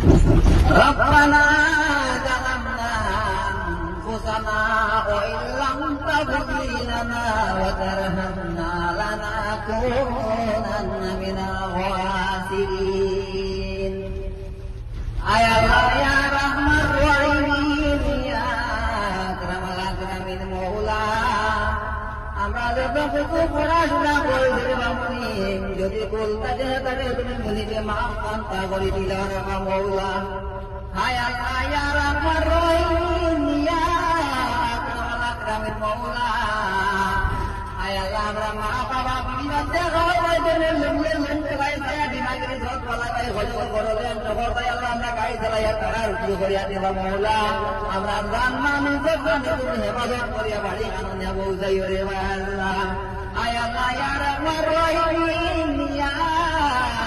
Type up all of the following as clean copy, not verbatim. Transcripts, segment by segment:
ربنا ظلمنا أنفسنا وإن لم تغفر لنا وترحمنا لنكونن من الخاسرين يا الله يا رحمن الرحيم يا أكرم الأكرمين مولا আমরা যখন কিছু পড়াশোনা করেছি বামুনি যদি বলতে যায় তাহলে তুমি মুনিকে মাফ কান্তা করে দিলা রে মৌলা হায় আল্লাহ ইয়া রহমান রহিম ইয়া আকরামাল আকরামিন মৌলা হায় আল্লাহ আমরা মা বাবা বিবাদে হয় দেনে লম্বে লম্বে ভাই ছায়া দিমাগের সব বলা তাই হজর করলেন জবর তাই আল্লাহ আমরা গাড়ি চালাইয়া তারা রুটি করিয়া দিবা মৌলা আমরা জান মানুষ যখন তুমি হেফাজত করিয়া বাড়ি আনন্দে পৌঁছাই রে আল্লাহ আয় আল্লাহ ইয়া রহমান রহিম ইয়া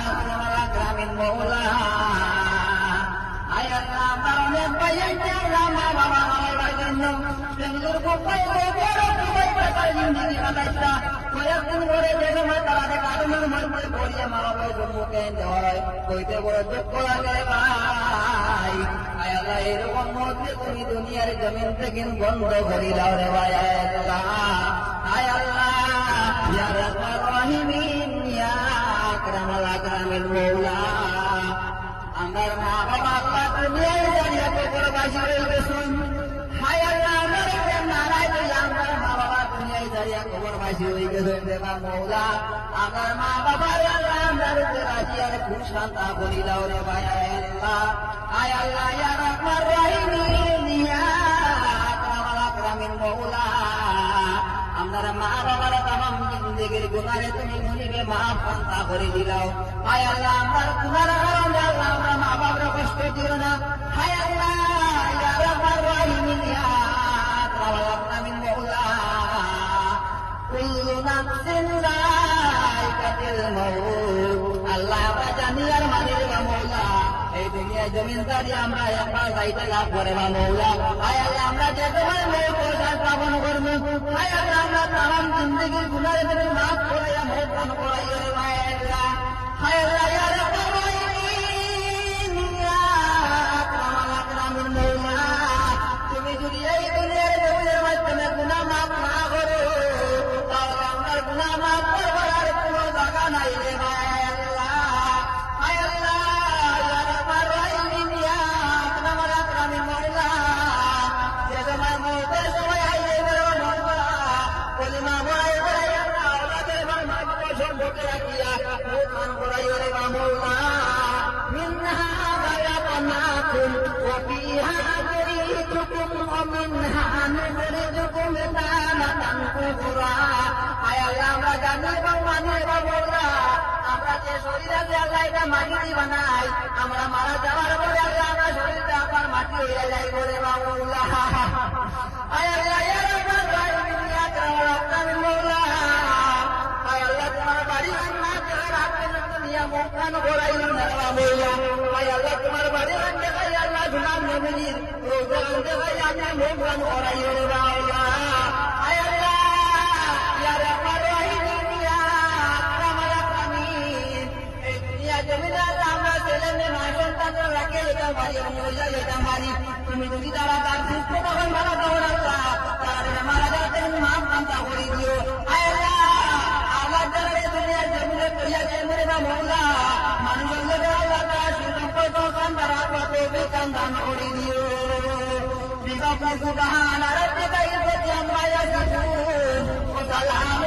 আকরামাল আকরামিন মৌলা আয় আল্লাহ আমরা অনেক ভাইয়াকে মা বাবা আমার জন্য বেঙ্গলোর কোপাই বড় কোপাই পাতার জিন্দেগি বানাইতা কয়েকদিন করে যে সময় তারা কারণের মধ্যে পড়িয়ে মা বাবার জন্মকে হয় কইতে বড় দুঃখ লাগে ভাই আয় আল্লাহ এরকম মধ্যে তুমি দুনিয়ার জমিন থেকে বন্ধ করি দাও রে ভাই আয় আল্লাহ ইয়া রহমান রহিম ইয়া আকরামাল আকরামিন মৌলা আমার মা বাবা আল্লাহ দুনিয়ায় দাঁড়িয়ে কবরবাসী হয়ে গেছেন হায় আল্লাহ আমার নারায় তো আমার মা বাবা দুনিয়ায় দাঁড়িয়ে কবরবাসী হয়ে গেছেন দেবা মৌলা আমার মা বাবার আল্লাহ আমার রাজি আর খুব শান্তা করি দাও রে ভাই আল্লাহ আয় আল্লাহ ইয়া রহমান রহিম ইয়া আকরামাল আকরামিন মৌলা আমার মা বাবার তামাম জিন্দেগির গুনাহে তুমি মুনিকে মাফ কান্তা করে দিলাও হায় আল্লাহ আমার গুনার কারণে আল্লাহ আমরা মা বাবার কষ্ট দিও না হায় আল্লাহ ইয়া রহমান রহিম ইয়া আকরামাল আকরামিন মৌলা কুল্লু নাফসিন যায়কাতুল মাউত আল্লাহ আমরা জানি আর মানি রে মৌলা এই দুনিয়া জমিনদারি আমরা একবার যাইতে লাভ করে বা মৌলা হায় আল্লাহ আমরা যে তোমার মৌত স্থাপন করবো হায় আল্লাহ আমরা তামাম জিন্দেগির গুনাহে তুমি মাফ করাইয়া মৌত দান করাইয়া রে ভাই আল্লাহ হায় আল্লাহ ইয়া রহমান রহিম ইয়া আকরামাল আকরামিন মৌলা তুমি যদি এই দুনিয়ার জমিনের মাধ্যমে গুনাহ মাফ না করো তাহলে আমার গুনাহ মাফ করবার আর কোনো জায়গা নাই রে ভাই আল্লাহ হায় আল্লাহ ইয়া রহমান রহিম ইয়া আকরামাল আকরামিন মৌলা যে তোমার মৌতের সময় আইলে বড় মৌলা কলিমা বড়াই বড়াই আমরা আওলাদের মা বাবা সম্পর্কে রাখিয়া মৌত দান করাইও রে মৌলা মিনহা খালাকনাকুম ওয়া ফিহা নুখরিজুকুম ওয়া মিনহা নুখরিজুকুম তারাতান উখরা আয় আল্লাহ আমরা জানি এবং মানি রে মৌলা আমরা যে শরীর আছে আল্লাহ এটা মাটি দিয়ে বানাই আমরা মারা যাওয়ার পরে আল্লাহ আমরা শরীরটা আবার মাটি হয়ে যায় রে মৌলা আয় আল্লাহ ইয়া রহমান রহিম ইয়া আকরামাল আকরামিন মৌলা আয় আল্লাহ তোমার বাড়ি না যার হাতে দুনিয়া মুখান ঘোরাইল না মৌলা আয় আল্লাহ তোমার বাড়ি আনতে ভাই আল্লাহ গুনাহ নবীর রোজা আনতে ভাই আমরা মুখান ঘোরাইল রে মৌলা আয় আল্লাহ ইয়া রহমান রহিম ইয়া আকরামাল আকরামিন এই দুনিয়া জমিনে আমরা ছেলে মেয়ে মা সন্তান রাখে এটা ভাই মৌলা এটা মানি তুমি যদি তারা তার সুস্থ তখন ভালো তখন আল্লাহ তারা মারা যাতে মাফ কান্তা করে দিও আয় আল্লাহ আল্লাহ যারা দুনিয়ার জমিনে করিয়া যায় মরে না মৌলা মানুষের আল্লাহ তারা সুসম্পর্ক কান তারা কত বেকান দান করে দিও বিগত সুবহান রাব্বিকা ইজ্জতি আম্মা ইয়াসিফুন ওয়া সালাম